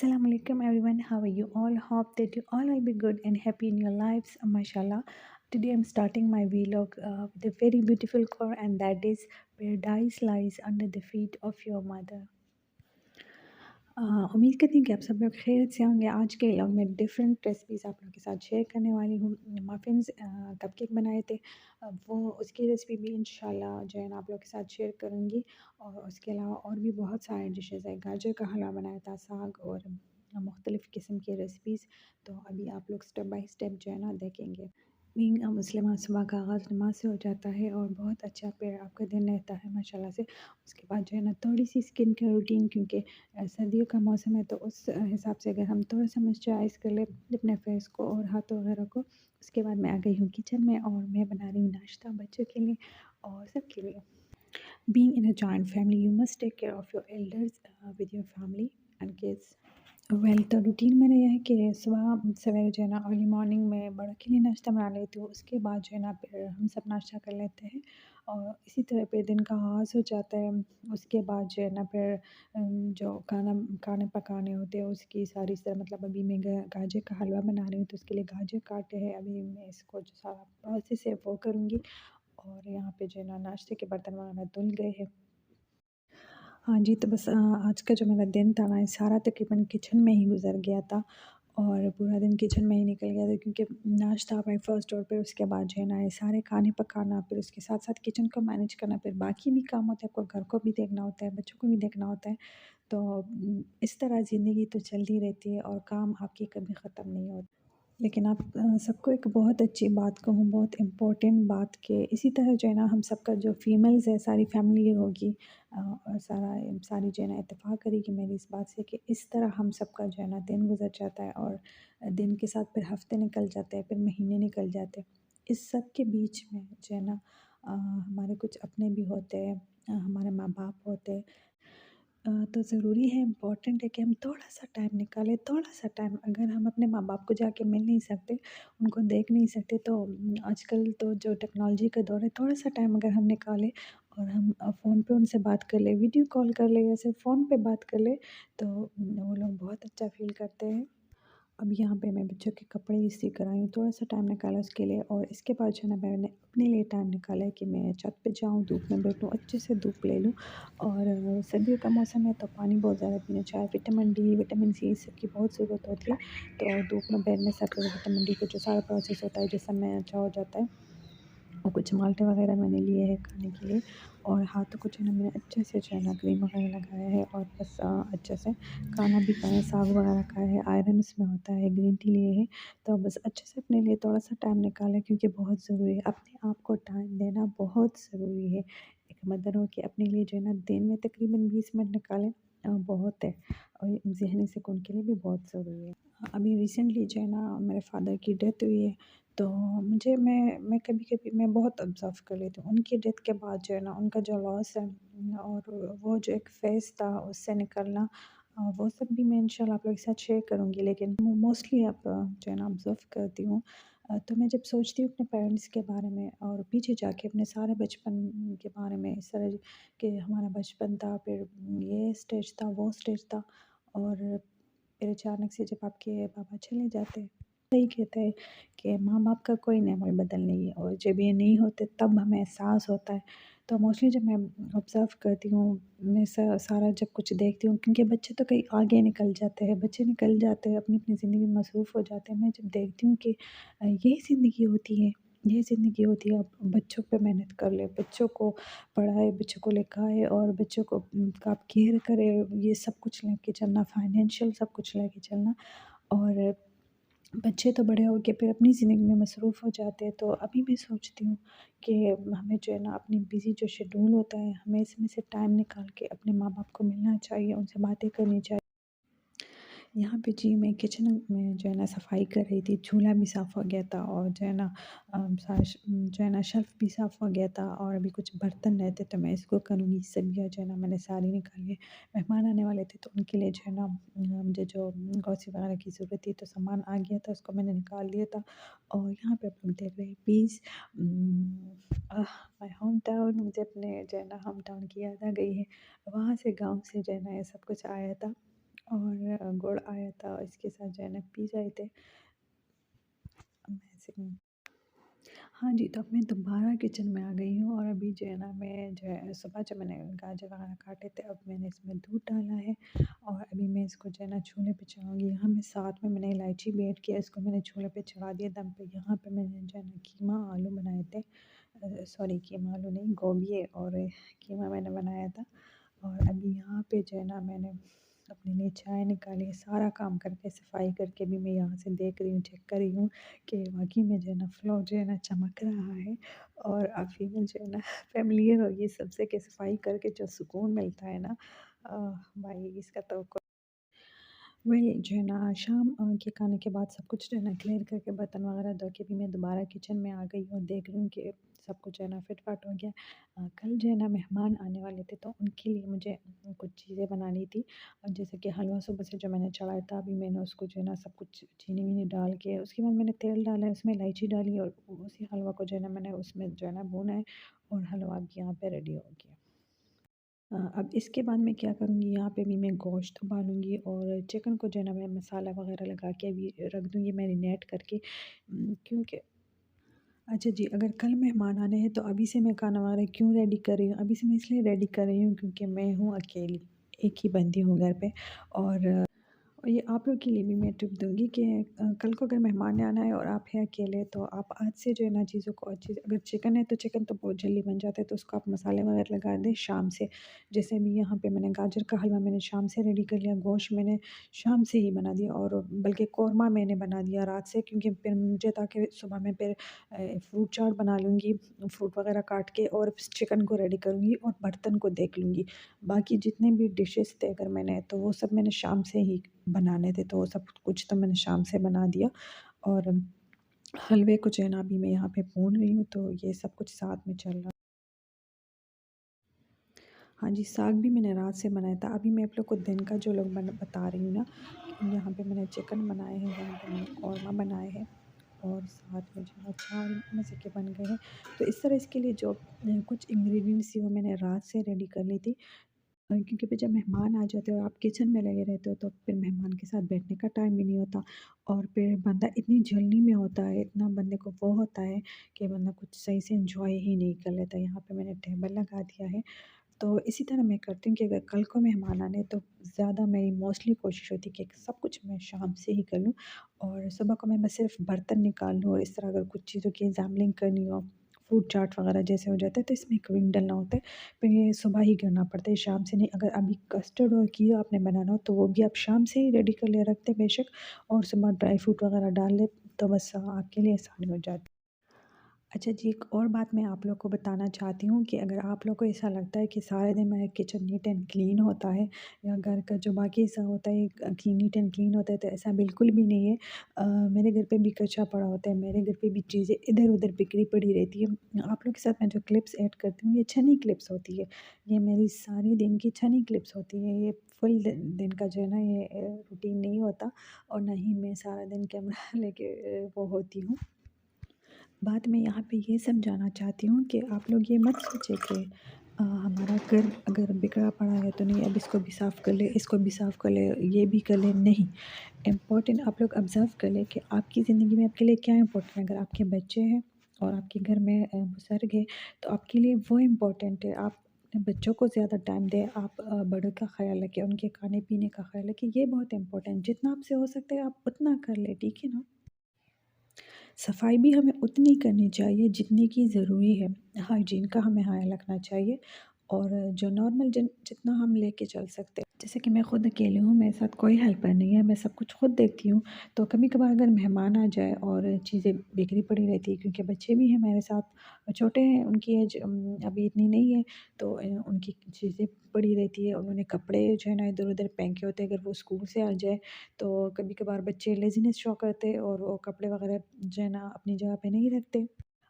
Assalamu alaikum everyone. How are you all? Hope that you all will be good and happy in your lives. Mashallah. Today I'm starting my vlog with a very beautiful core, and that is paradise lies under the feet of your mother. उम्मीद करती हूँ कि आप सब लोग खैरियत से होंगे। आज के व्लॉग में डिफरेंट रेसिपीज़ आप लोगों के साथ शेयर करने वाली हूँ। मफ़िन्स कपकेक बनाए थे, वो उसकी रेसिपी भी इंशाल्लाह जो है ना आप लोगों के साथ शेयर करूँगी। और उसके अलावा और भी बहुत सारे डिशेज़ है। गाजर का हलवा बनाया था, साग और मुख्तलिफ़ किस्म की रेसिपीज़। तो अभी आप लोग स्टेप बाय स्टेप जो है ना देखेंगे। बीइंग अ मुस्लिमा सुबह का आगाज़ नमाज से हो जाता है और बहुत अच्छा फिर आपका दिन रहता है माशाल्लाह से। उसके बाद जो है ना थोड़ी सी स्किन केयर रूटीन, क्योंकि सर्दियों का मौसम है, तो उस हिसाब से अगर हम थोड़ा सा मॉइस्चराइज़ कर ले अपने फेस को और हाथों वगैरह को। उसके बाद मैं आ गई हूँ किचन में और मैं बना रही हूँ नाश्ता बच्चों के लिए और सबके लिए। Being in a joint family you must take care of your elders with your family and kids. Well, तो रूटीन मेरा यह है कि सुबह सवेरे जो है ना अर्ली मॉर्निंग में बड़ों के लिए नाश्ता बना लेती हूँ। उसके बाद जो है ना फिर हम सब नाश्ता कर लेते हैं और इसी तरह फिर दिन का आगाज़ हो जाता है। उसके बाद जो है ना फिर जो खाने पकाने होते हैं उसकी सारी मतलब अभी मैं गाजर का हलवा बना रही हूँ, तो उसके लिए गाजर काटे हैं। अभी मैं इसको जो सारा प्रोसेस है वो करूँगी। और यहाँ पे जो है ना नाश्ते के बर्तन वगैरह धुल गए हैं। हाँ जी, तो बस आज का जो मेरा दिन था ना, ये सारा तकरीबन किचन में ही गुज़र गया था और पूरा दिन किचन में ही निकल गया था, क्योंकि नाश्ता ब्रेकफ़ास्ट और फिर उसके बाद जो है ना, ये सारे खाने पकाना, फिर उसके साथ-साथ किचन को मैनेज करना, फिर बाकी भी काम होते हैं, आपको घर को भी देखना होता है, बच्चों को भी देखना होता है। तो इस तरह ज़िंदगी तो चलती रहती है और काम आपके कभी ख़त्म नहीं होते। लेकिन आप सबको एक बहुत अच्छी बात कहूँ, बहुत इम्पोर्टेंट बात, कि इसी तरह जो है ना हम सबका जो फीमेल्स है सारी फैमिली होगी और सारी जो है ना इत्तेफ़ाक करेगी मेरी इस बात से, कि इस तरह हम सबका जो है ना दिन गुज़र जाता है और दिन के साथ फिर हफ़्ते निकल जाते हैं, फिर महीने निकल जाते हैं। इस सब के बीच में जो है ना हमारे कुछ अपने भी होते हैं, हमारे माँ-बाप होते हैं। तो ज़रूरी है, इम्पॉर्टेंट है कि हम थोड़ा-सा टाइम निकालें, थोड़ा-सा टाइम। अगर हम अपने माँ-बाप को जाके मिल नहीं सकते, उनको देख नहीं सकते, तो आजकल तो जो टेक्नोलॉजी का दौर है, थोड़ा-सा टाइम अगर हम निकालें और हम फ़ोन पे उनसे बात कर लें, वीडियो कॉल कर लें या सिर्फ़ फ़ोन पे बात कर लें, तो वो लोग बहुत अच्छा फ़ील करते हैं। अब यहाँ पे मैं बच्चों के कपड़े इस्त्री कर आई हूँ, थोड़ा-सा टाइम निकाला उसके लिए और इसके बाद जो है ना मैंने अपने लिए टाइम निकाला है कि मैं छत पे जाऊँ, धूप में बैठूँ, अच्छे से धूप ले लूँ। और सर्दियों का मौसम है तो पानी बहुत ज़्यादा पीना चाहिए, विटामिन डी, विटामिन सी इस सब की बहुत ज़रूरत होती है। तो धूप में बैठने से आपका विटामिन डी का जो सारा प्रोसेस होता है जिसम में अच्छा हो जाता है। और कुछ माल्टे वगैरह मैंने लिए हैं खाने के लिए और हाथों को जो है ना मैंने अच्छे से जो है ना क्रीम वगैरह लगाया है और बस अच्छे से खाना भी खाया है, साग वगैरह खाया है, आयरन इसमें होता है, ग्रीन टी लिए है। तो बस अच्छे से अपने लिए थोड़ा-सा टाइम निकाला, क्योंकि बहुत ज़रूरी है, अपने आप को टाइम देना बहुत ज़रूरी है। एक मदर हो के अपने लिए जो है ना दिन में तकरीबन 20 मिनट निकालें बहुत है और ज़हनी सुकून के लिए भी बहुत ज़रूरी है। अभी रिसेंटली जो है ना मेरे फादर की डेथ हुई है, तो मुझे मैं कभी-कभी मैं बहुत ऑब्ज़र्व कर लेती हूँ। उनकी डेथ के बाद जो है ना उनका जो लॉस है और वो जो एक फ़ेज़ था उससे निकलना, वो सब भी मैं इंशाल्लाह आप लोगों के साथ शेयर करूँगी। लेकिन मोस्टली अब जो है ना ऑब्ज़र्व करती हूँ, तो मैं जब सोचती हूँ अपने पेरेंट्स के बारे में और पीछे जाके अपने सारे बचपन के बारे में, इस तरह कि हमारा बचपन था, फिर ये स्टेज था, वो स्टेज था और फिर अचानक से जब आपके पापा चले जाते हैं, सही कहते हैं कि माँ-बाप का कोई नेमल बदल नहीं है और जब ये नहीं होते तब हमें एहसास होता है। तो मोस्टली जब मैं ऑब्ज़र्व करती हूँ, मैं सारा जब कुछ देखती हूँ, क्योंकि बच्चे तो कहीं आगे निकल जाते हैं, बच्चे निकल जाते हैं, अपनी-अपनी ज़िंदगी में मसरूफ़ हो जाते हैं। मैं जब देखती हूँ कि यही ज़िंदगी होती है, ये ज़िंदगी होती है। अब बच्चों पे मेहनत कर ले, बच्चों को पढ़ाए, बच्चों को लिखाए और बच्चों को का आप केयर करें, ये सब कुछ लेके चलना, फाइनेंशियल सब कुछ लेके चलना। और बच्चे तो बड़े हो के फिर अपनी ज़िंदगी में मसरूफ़ हो जाते हैं। तो अभी मैं सोचती हूँ कि हमें जो है ना अपनी बिज़ी जो शेड्यूल होता है, हमें इसमें से टाइम निकाल के अपने माँ-बाप को मिलना चाहिए, उनसे बातें करनी चाहिए। यहाँ पे जी मैं किचन में जो है ना सफाई कर रही थी, चूल्हा भी साफ़ हो गया था और जो है ना जो है ना शेल्फ़ भी साफ़ हो गया था और अभी कुछ बर्तन रहे थे तो मैं इसको करूँगी। सब्जियाँ जो है ना मैंने सारी निकाली है। मेहमान आने वाले थे तो उनके लिए जो है ना मुझे जो ग्रोसरी वगैरह की ज़रूरत थी, तो सामान आ गया था, उसको मैंने निकाल लिया था। और यहाँ पे आप लोग देख रहे हैं पीस माय होम टाउन, मुझे अपने जो है ना होम टाउन की याद आ गई है। वहाँ से गाँव से जो है ना ये सब कुछ आया था। और गुड़ आया था, इसके साथ जो है ना पीस आए थे। अब मैं ऐसे हाँ जी, तो अब मैं दोबारा किचन में आ गई हूँ और अभी जो है ना मैं जो है सुबह जब मैंने गाजर वगैरह काटे थे, अब मैंने इसमें दूध डाला है और अभी मैं इसको जो है ना चूल्हे पे चढ़ाऊँगी। यहाँ मैं साथ में मैंने इलायची भी ऐड किया, इसको मैंने चूल्हे पे चढ़ा दिया दम पे। यहाँ पे मैंने जो है ना कीमा आलू बनाए थे, सॉरी कीमा आलू नहीं, गोभी और कीमा मैंने बनाया था। और अभी यहाँ पे जो है ना मैंने अपने लिए चाय निकाली है, सारा काम करके सफाई करके भी मैं यहाँ से देख रही हूँ, चेक कर रही हूँ कि वाक़ई में जो है ना फ्लो जो है ना चमक रहा है। और आप फीमेल जो है ना फ़ैमिलियर होगी सबसे कि सफाई करके जो सुकून मिलता है ना, भाई इसका तो वही जो है ना शाम के खाने के बाद सब कुछ जो है ना क्लियर करके बर्तन वगैरह धो के भी मैं दोबारा किचन में आ गई हूँ, देख रही हूँ कि सब कुछ जो है ना फिट-फाट हो गया। कल जो है ना मेहमान आने वाले थे, तो उनके लिए मुझे कुछ चीज़ें बनानी थी। जैसे कि हलवा सुबह से जो मैंने चढ़ाया था, अभी मैंने उसको जो है ना सब कुछ चीनी-वीनी डाल के उसके बाद मैंने तेल डाला है, उसमें इलायची डाली और उसी हलवा को जो है ना मैंने उसमें जो है ना भूना है और हलवा अब यहाँ पे रेडी हो गया। अब इसके बाद मैं क्या करूँगी, यहाँ पे भी मैं गोश्त उबालूँगी और चिकन को जो है ना मैं मसाला वग़ैरह लगा के अभी रख दूँगी मैरिनेट करके, क्योंकि अच्छा जी, अगर कल मेहमान आने हैं तो अभी से मैं खाना वग़ैरह क्यों रेडी कर रही हूँ? अभी से मैं इसलिए रेडी कर रही हूँ क्योंकि मैं हूँ अकेली, एक ही बंदी हूँ घर पे। और ये आप लोग के लिए भी मैं टिप दूँगी कि कल को अगर मेहमान ने आना है और आप हैं अकेले, तो आप आज से जो है ना चीज़ों को अच्छे से, अगर चिकन है तो चिकन तो बहुत जल्दी बन जाता है, तो उसको आप मसाले वगैरह लगा दें शाम से। जैसे अभी यहाँ पे मैंने गाजर का हलवा मैंने शाम से रेडी कर लिया, गोश्त मैंने शाम से ही बना दिया और बल्कि कोरमा मैंने बना दिया रात से, क्योंकि फिर मुझे ताकि सुबह में फिर फ्रूट चाट बना लूँगी, फ्रूट वगैरह काट के और चिकन को रेडी करूँगी और बर्तन को देख लूँगी। बाकी जितने भी डिशेज़ थे अगर मैंने, तो वो सब मैंने शाम से ही बनाने थे, तो वो सब कुछ तो मैंने शाम से बना दिया। और हलवे को जो है ना अभी मैं यहाँ पे भून रही हूँ, तो ये सब कुछ साथ में चल रहा। हाँ जी, साग भी मैंने रात से बनाया था। अभी मैं आप लोग को दिन का जो लोग बता रही हूँ ना, कि यहाँ पे मैंने चिकन बनाए हैं, यहाँ पे मैंने कौरमा बनाए हैं और साथ में जो है ना चावल मज़े के बन गए हैं। तो इस तरह इसके लिए जो कुछ इंग्रेडिएंट्स थी वो मैंने रात से रेडी कर ली थी। क्योंकि फिर जब मेहमान आ जाते हो और आप किचन में लगे रहते हो, तो फिर मेहमान के साथ बैठने का टाइम भी नहीं होता और फिर बंदा इतनी जल्दी में होता है, इतना बंदे को वो होता है कि बंदा कुछ सही से एंजॉय ही नहीं कर लेता। यहाँ पे मैंने टेबल लगा दिया है। तो इसी तरह मैं करती हूँ कि अगर कल को मेहमान आने, तो ज़्यादा मेरी मोस्टली कोशिश होती है कि सब कुछ मैं शाम से ही कर लूँ और सुबह को मैं बस सिर्फ बर्तन निकाल लूँ। और इस तरह अगर कुछ चीज़ों की एग्ज़ाम्पलिंग करनी हो, फ्रूट चाट वगैरह जैसे हो जाता है, तो इसमें क्रीम डलना होता है, फिर ये सुबह ही करना पड़ता है, शाम से नहीं। अगर अभी कस्टर्ड और घी आपने बनाना हो, तो वो भी आप शाम से ही रेडी कर लिया रखते बेशक, और सुबह ड्राई फ्रूट वगैरह डाल लें, तो बस आपके लिए आसानी हो जाती है। अच्छा जी, एक और बात मैं आप लोग को बताना चाहती हूँ कि अगर आप लोग को ऐसा लगता है कि सारे दिन मेरा किचन नीट एंड क्लीन होता है या घर का जो बाकी हिस्सा होता है नीट एंड क्लीन होता है, तो ऐसा बिल्कुल भी नहीं है। मेरे घर पे भी कचरा पड़ा होता है, मेरे घर पे भी चीज़ें इधर-उधर बिखरी पड़ी रहती है। आप लोग के साथ मैं जो क्लिप्स ऐड करती हूँ, ये छनी क्लिप्स होती है। ये मेरी सारी दिन की छनी क्लिप्स होती है। ये फुल दिन दिन का जो है ना ये रूटीन नहीं होता और ना ही मैं सारा दिन कैमरा लेके वो होती हूँ। बात मैं यहाँ पे ये समझाना चाहती हूँ कि आप लोग ये मत सोचें कि हमारा घर अगर बिगड़ा पड़ा है तो नहीं, अब इसको भी साफ़ कर ले, इसको भी साफ़ कर ले, ये भी कर ले, नहीं। इम्पोर्टेंट आप लोग ऑब्ज़र्व कर लें कि आपकी ज़िंदगी में आपके लिए क्या इम्पोर्टेंट है। अगर आपके बच्चे हैं और आपके घर में बुज़ुर्ग है, तो आपके लिए वो इम्पोर्टेंट है। आप अपने बच्चों को ज़्यादा टाइम दें, आप बड़ों का ख़्याल रखें, उनके खाने-पीने का ख़्याल रखें, ये बहुत इम्पोर्टेंट है। जितना आपसे हो सकता है आप उतना कर लें, ठीक है ना? सफाई भी हमें उतनी करनी चाहिए जितनी की ज़रूरी है। हाइजीन का हमें ख़याल रखना चाहिए और जो नॉर्मल जितना हम लेके चल सकते हैं। जैसे कि मैं खुद अकेली हूँ, मेरे साथ कोई हेल्पर नहीं है, मैं सब कुछ खुद देखती हूँ। तो कभी-कभार अगर मेहमान आ जाए और चीज़ें बिखरी पड़ी रहती है, क्योंकि बच्चे भी हैं मेरे साथ, छोटे हैं, उनकी एज अभी इतनी नहीं है, तो उनकी चीज़ें पड़ी रहती है, उन्होंने कपड़े जो है ना इधर-उधर फेंके होते हैं। अगर वो स्कूल से आ जाए, तो कभी-कभार बच्चे लेज़ीनेस शो करते हैं और वो कपड़े वगैरह जो है ना अपनी जगह पे नहीं रखते।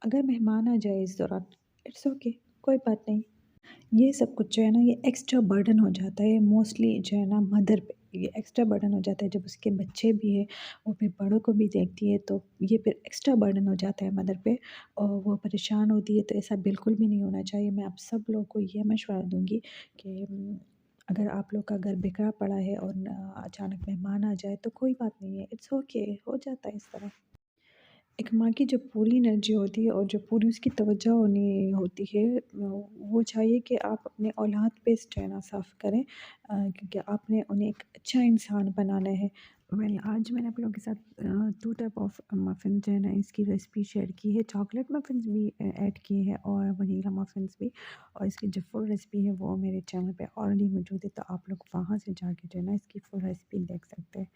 अगर मेहमान आ जाए इस दौरान, इट्स ओके, कोई बात नहीं। ये सब कुछ जो है ना ये एक्स्ट्रा बर्डन हो जाता है मोस्टली जो है ना मदर पे, ये एक्स्ट्रा बर्डन हो जाता है जब उसके बच्चे भी हैं, वो फिर बड़ों को भी देखती है, तो ये फिर एक्स्ट्रा बर्डन हो जाता है मदर पे और वो परेशान होती है। तो ऐसा बिल्कुल भी नहीं होना चाहिए। मैं आप सब लोगों को ये मशवरा दूँगी कि अगर आप लोग का घर बिखरा पड़ा है और अचानक मेहमान आ जाए तो कोई बात नहीं है, इट्स ओके, हो जाता है इस तरह। एक माँ की जो पूरी एनर्जी होती है और जो पूरी उसकी तवज्जो होनी होती है, वो चाहिए कि आप अपने औलाद पे जो है ना साफ़ करें, क्योंकि आपने उन्हें एक अच्छा इंसान बनाना है। वेल आज मैंने आप लोगों के साथ 2 टाइप ऑफ मफ़िन जो है ना इसकी रेसिपी शेयर की है। चॉकलेट मफ़िन्स भी ऐड किए हैं और वनीला मफ़िन्स भी, और इसकी जो फुल रेसिपी है वो मेरे चैनल पे ऑलरेडी मौजूद है, तो आप लोग वहाँ से जाके जो है ना इसकी फुल रेसिपी देख सकते हैं।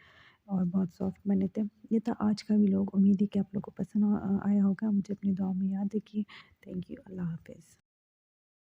और बहुत सॉफ्ट बने थे। ये था आज का व्लॉग। उम्मीद है कि आप लोगों को पसंद आया होगा। मुझे अपनी दुआओं में याद रखिए। Thank you. अल्लाह हाफ़िज़।